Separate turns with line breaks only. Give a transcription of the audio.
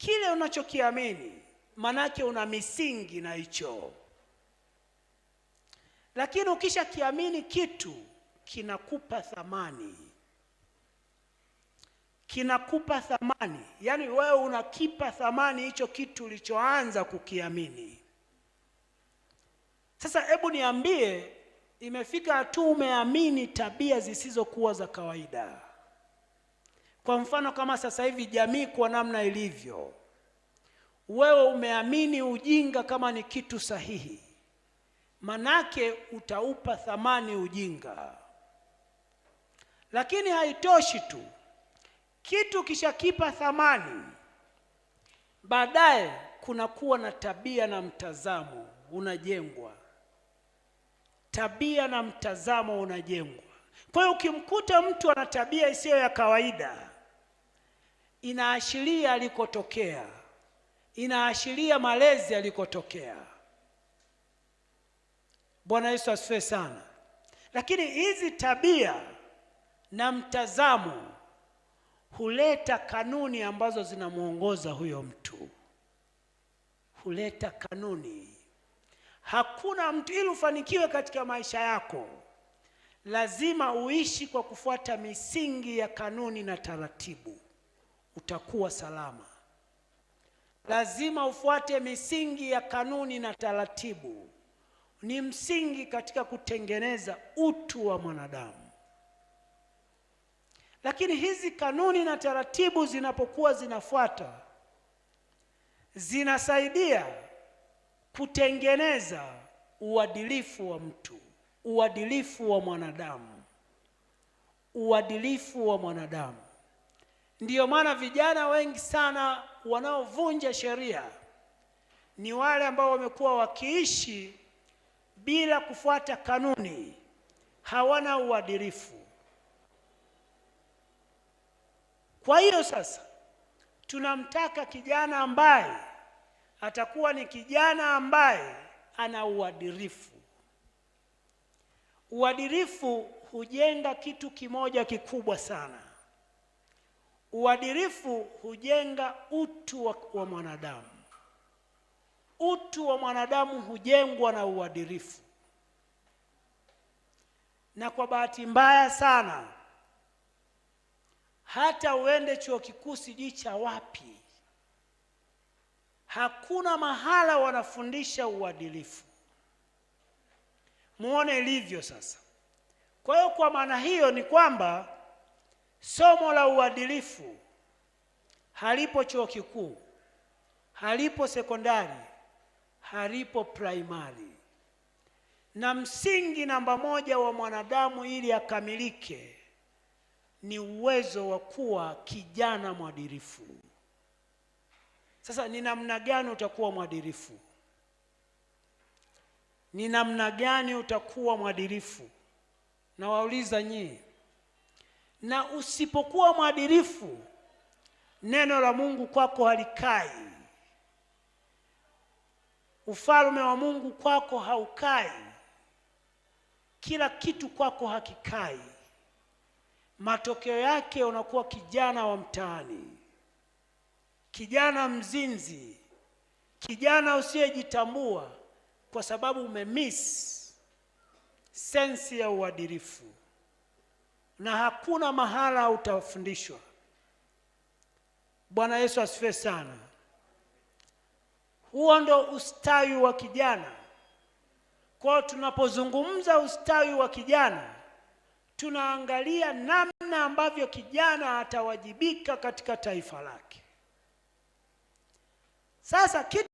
kile unachokiamini manake una misingi na hicho. Lakini ukisha kiamini kitu kinakupa thamani. Kinakupa thamani. Yaani wewe unakipa thamani hicho kitu ulichoanza kukiamini. Sasa hebu niambie, imefika hatua umeamini tabia zisizokuwa za kawaida. Kwa mfano kama sasa hivi jamii kwa namna ilivyo, wewe umeamini ujinga kama ni kitu sahihi, manake utaupa thamani ujinga. Lakini haitoshi tu, kitu kishakipa thamani, baadaye kunakuwa na tabia na mtazamo unajengwa. Tabia na mtazamo unajengwa. Kwa hiyo ukimkuta mtu ana tabia isiyo ya kawaida, inaashiria alikotokea, inaashiria malezi alikotokea. Bwana Yesu asifiwe sana. Lakini hizi tabia na mtazamo huleta kanuni ambazo zinamuongoza huyo mtu. Huleta kanuni. Hakuna mtu, ili ufanikiwe katika maisha yako, lazima uishi kwa kufuata misingi ya kanuni na taratibu. Utakuwa salama. Lazima ufuate misingi ya kanuni na taratibu. Ni msingi katika kutengeneza utu wa mwanadamu. Lakini hizi kanuni na taratibu zinapokuwa zinafuata, zinasaidia kutengeneza uadilifu wa mtu, uadilifu wa mwanadamu, uadilifu wa mwanadamu. Ndiyo maana vijana wengi sana wanaovunja sheria ni wale ambao wamekuwa wakiishi bila kufuata kanuni, hawana uadilifu. Kwa hiyo sasa tunamtaka kijana ambaye atakuwa ni kijana ambaye ana uadilifu. Uadilifu hujenga kitu kimoja kikubwa sana. Uadilifu hujenga utu wa mwanadamu. Utu wa mwanadamu hujengwa na uadilifu. Na kwa bahati mbaya sana, hata uende chuo kikuu sijui cha wapi, hakuna mahala wanafundisha uadilifu. Muone ilivyo sasa. Kwa hiyo kwa maana hiyo ni kwamba somo la uadilifu halipo chuo kikuu, halipo sekondari, halipo primary. Na msingi namba moja wa mwanadamu ili akamilike ni uwezo wa kuwa kijana mwadilifu. Sasa ni namna gani utakuwa mwadilifu? Ni namna gani utakuwa mwadilifu? Na wauliza nyinyi. Na usipokuwa mwadilifu, neno la Mungu kwako halikai. Ufalme wa Mungu kwako haukai. Kila kitu kwako hakikai. Matokeo yake unakuwa kijana wa mtaani, kijana mzinzi, kijana usiyejitambua kwa sababu umemiss sensi ya uadilifu. Na hakuna mahala utafundishwa. Bwana Yesu asifiwe sana. Huo ndo ustawi wa kijana. Kwa tunapozungumza ustawi wa kijana, tunaangalia namna ambavyo kijana atawajibika katika taifa lake. Sasa